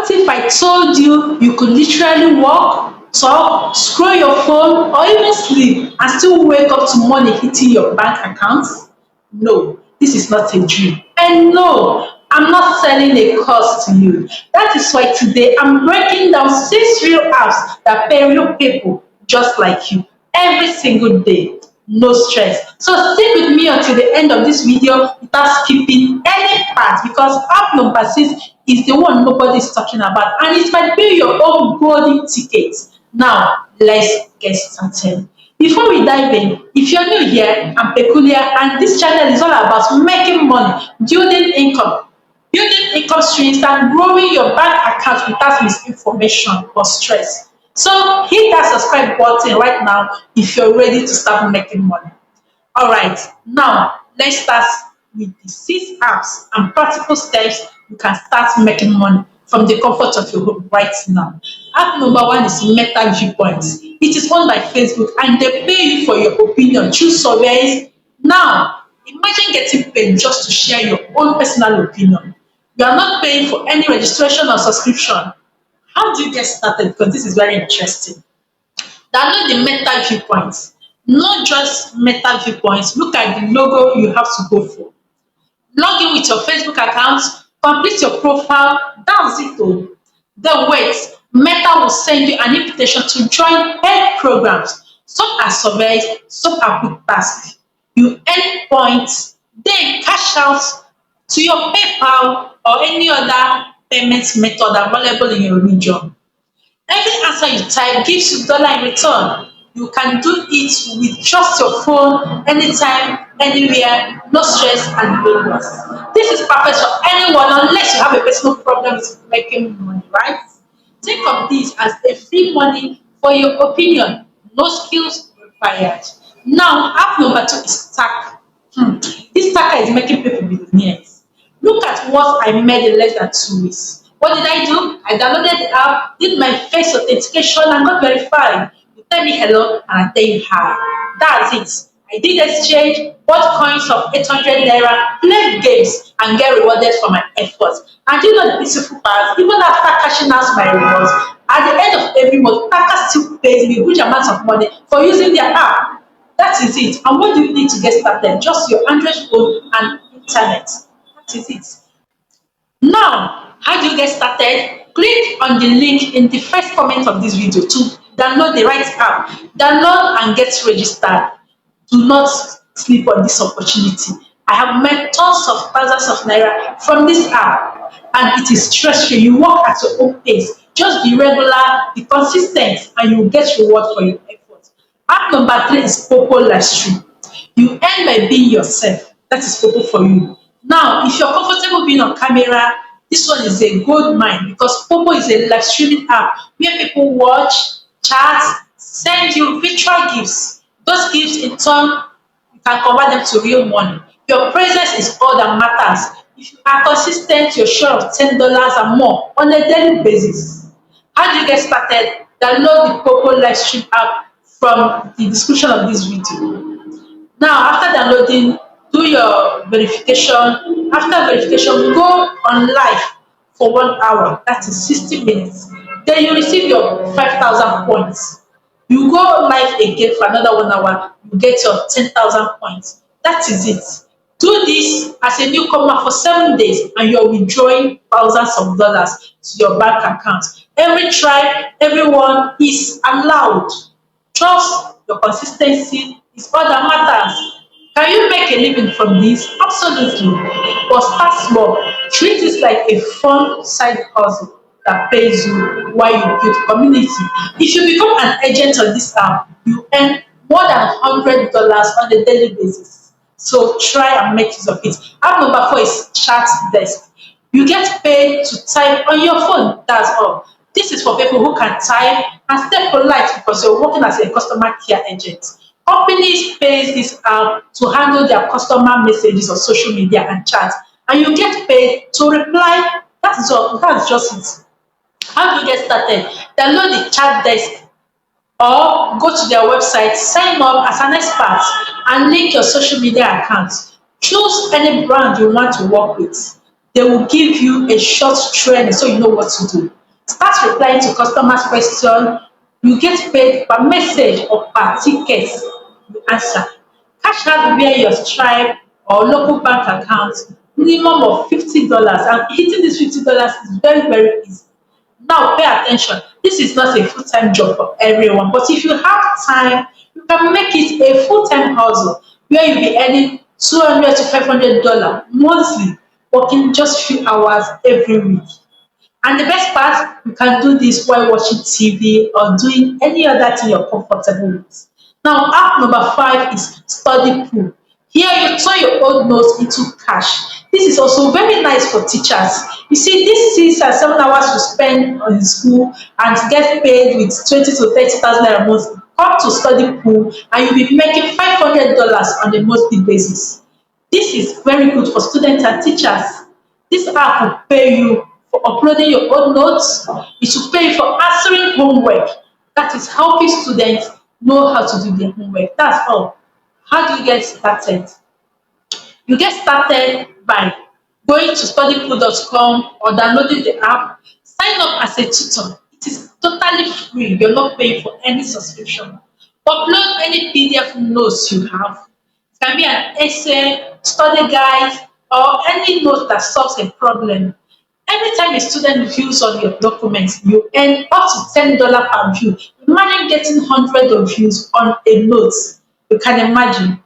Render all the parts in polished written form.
What if I told you you could literally walk, talk, scroll your phone, or even sleep and still wake up to money hitting your bank account? No, this is not a dream. And no, I'm not selling a course to you. That is why today I'm breaking down 6 real apps that pay real people just like you every single day. No stress. So stick with me until the end of this video without skipping any part, because app number 6 is the one nobody is talking about, and it might be your own golden ticket. Now, let's get started. Before we dive in, if you're new here, I'm Peculiar, and this channel is all about making money, building income streams, and growing your bank account without misinformation or stress. So hit that subscribe button right now if you're ready to start making money. All right, now let's start with the 6 apps and practical steps you can start making money from the comfort of your home right now. App number 1 is Meta Viewpoints. It is owned by Facebook and they pay you for your opinion through surveys. Now, imagine getting paid just to share your own personal opinion. You are not paying for any registration or subscription. How do you get started? Because this is very interesting. Download the Meta Viewpoints. Not just Meta Viewpoints, look at the logo you have to go for. Log in with your Facebook account, complete your profile, that's it all. Then wait, Meta will send you an invitation to join paid programs. Some are surveys, some are quick tasks. You earn points, then cash out to your PayPal or any other payment method available in your region. Every answer you type gives you dollar in return. You can do it with just your phone, anytime, anywhere, no stress and no loss. This is perfect for anyone unless you have a personal problem with making money, right? Think of this as a free money for your opinion, no skills required. Now, app number 2 is Taka. This Taka is making people millionaires. Look at what I made in less than 2 weeks. What did I do? I downloaded the app, did my face authentication, and got verified. You tell me hello, and I tell you hi. That's it. I did exchange, bought coins of 800 naira, played games, and get rewarded for my efforts. And you know the beautiful part, even after cashing out my rewards, at the end of every month, Taka still pays me huge amounts of money for using their app. That is it. And what do you need to get started? Just your Android phone and internet. That is it. Now, how do you get started? Click on the link in the first comment of this video to download the right app. Download and get registered. Do not sleep on this opportunity. I have made tons of thousands of naira from this app, and it is stress-free. You work at your own pace. Just be regular, be consistent, and you will get reward for your effort. App number 3 is Poppo Livestream. You earn by being yourself. That is Poppo for you. Now, if you're comfortable being on camera, this one is a gold mine, because Poppo is a live streaming app where people watch, chat, send you virtual gifts. Those gifts in turn, you can convert them to real money. Your presence is all that matters. If you are consistent, you're sure of $10 and more on a daily basis. How do you get started? Download the Poppo Livestream app from the description of this video. Now, after downloading, do your verification. After verification, go on live for 1 hour. That is 60 minutes. Then you receive your 5,000 points. You go live again for another 1 hour, you get your 10,000 points. That is it. Do this as a newcomer for 7 days and you're withdrawing thousands of dollars to your bank account. Every tribe, everyone is allowed. Trust your consistency is all that matters. Can you make a living from this? Absolutely. But start small. Treat this like a fun side hustle that pays you while you build community. If you become an agent on this app, you earn more than $100 on a daily basis. So try and make use of it. App number 4 is Chatdesk. You get paid to type on your phone. That's all. This is for people who can type and stay polite because you're working as a customer care agent. Companies pay this app to handle their customer messages on social media and chat, and you get paid to reply. That's all. That's just it. How do you get started? Download the Chatdesk or go to their website, sign up as an expert, and link your social media account. Choose any brand you want to work with. They will give you a short training so you know what to do. Start replying to customers' questions. You get paid per message or per ticket you answer. Cash out via your Stripe or local bank account, minimum of $50, and hitting this $50 is very, very easy. Now pay attention, this is not a full-time job for everyone, but if you have time, you can make it a full-time hustle where you be earning $200 to $500 monthly, working just few hours every week. And the best part, you can do this while watching TV or doing any other thing you're comfortable with. Now, app number 5 is Studypool. Here you turn your old notes into cash. This is also very nice for teachers. You see, this 6 or 7 hours you spend on school and get paid with 20 to 30,000 naira monthly. Come to Studypool and you'll be making $500 on a monthly basis. This is very good for students and teachers. This app will pay you for uploading your own notes. It will pay you for answering homework. That is helping students know how to do their homework. That's all. How do you get started? You get started by going to studypool.com or downloading the app. Sign up as a tutor. It is totally free. You're not paying for any subscription. Upload any PDF notes you have. It can be an essay, study guide, or any note that solves a problem. Every time a student views on your documents, you earn up to $10 per view. Imagine getting hundreds of views on a note. You can imagine.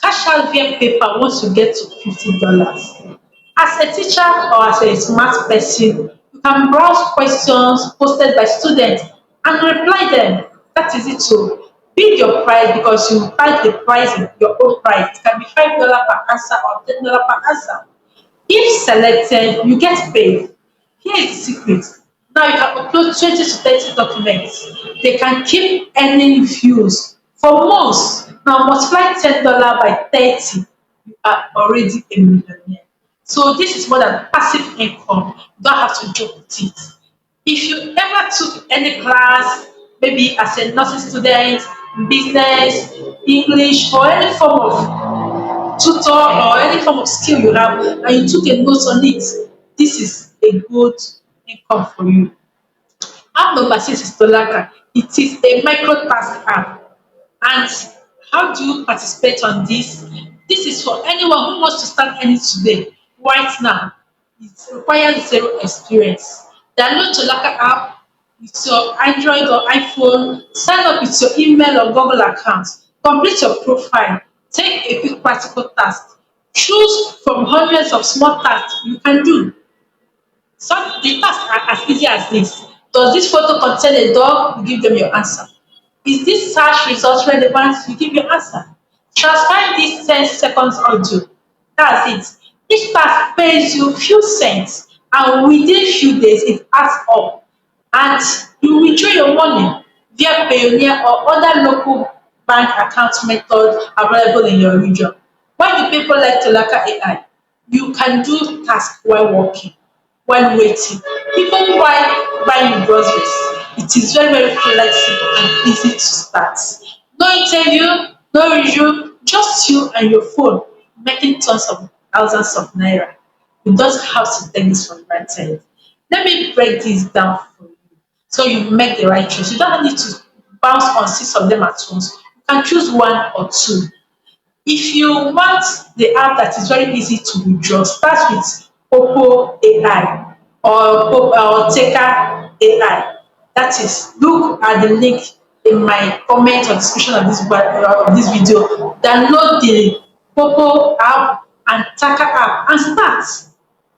Cash out via paper once you get to $50. As a teacher or as a smart person, you can browse questions posted by students and reply them. That is it too. Bid your price because you type the price in your own price. It can be $5 per answer or $10 per answer. If selected, you get paid. Here is the secret. Now you can upload 20 to 30 documents. They can keep earning views for months. Now multiply $10 by 30, you are already a millionaire. So this is more than passive income. You don't have to joke with it. If you ever took any class, maybe as a nursing student, business, English, or any form of tutor or any form of skill you have and you took a note on it, this is a good income for you. App number 6 is Tolaka. It is a micro task app. And how do you participate on this? This is for anyone who wants to start earning today, right now. It requires zero experience. Download Tolaka app with your Android or iPhone, sign up with your email or Google account, complete your profile, take a quick practical task, choose from hundreds of small tasks you can do. Some the tasks are as easy as this. Does this photo contain a dog? You give them your answer. Is this search result relevant? You give your answer. Transcribe this 10 seconds audio. That's it. Each task pays you few cents and within few days it adds up and you withdraw your money via Payoneer or other local bank account methods available in your region. Why do people like Tolaka AI? You can do tasks while working, while waiting, even while buying groceries. It is very, very flexible and easy to start. No interview, no review, just you and your phone making tons of thousands of naira. You don't have to take this for granted. Let me break this down for you so you make the right choice. You don't need to bounce on 6 of them at once. You can choose one or two. If you want the app that is very easy to withdraw, start with Poppo AI or Taka AI. That is, look at the link in my comment or description of this video. Download the Poppo app and Taka app and start.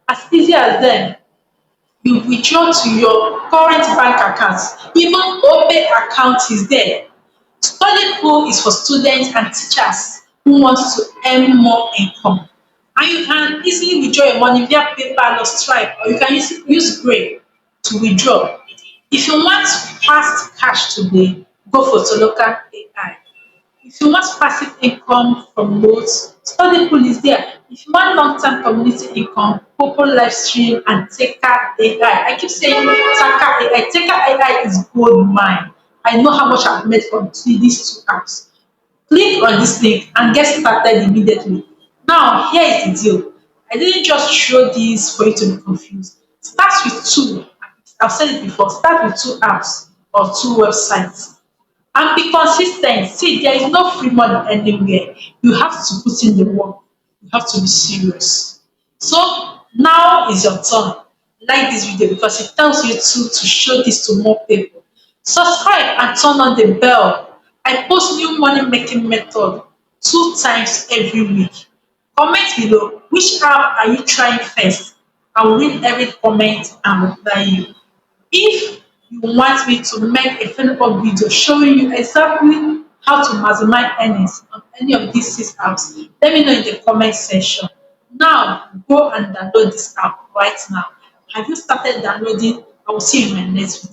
As easy as then, you withdraw to your current bank account. Even OPay account is there. Study pool is for students and teachers who want to earn more income. And you can easily withdraw your money via PayPal or Stripe, or you can use Grey to withdraw. If you want fast cash today, go for Toloka AI. If you want passive income from notes, Studypool is there. If you want long-term community income, Poppo Livestream and Taka AI. I keep saying Taka AI. Taka AI is gold mine. I know how much I've made from these two apps. Click on this link and get started immediately. Now, here is the deal. I didn't just show this for you to be confused. Start with two. I've said it before, start with two apps or two websites and be consis ten t. See, there is no free money anywhere. You have to put in the work. You have to be serious. So now is your turn. Like this video because it tells you to show this to more people. Subscribe and turn on the bell. I post new money making method 2 times every week. Comment below which app are you trying first. I will read every comment and reply you. If you want me to make a follow-up video showing you exactly how to maximize earnings on any of these 6 apps, let me know in the comment section. Now go and download this app right now. Have you started downloading? I will see you in my next video.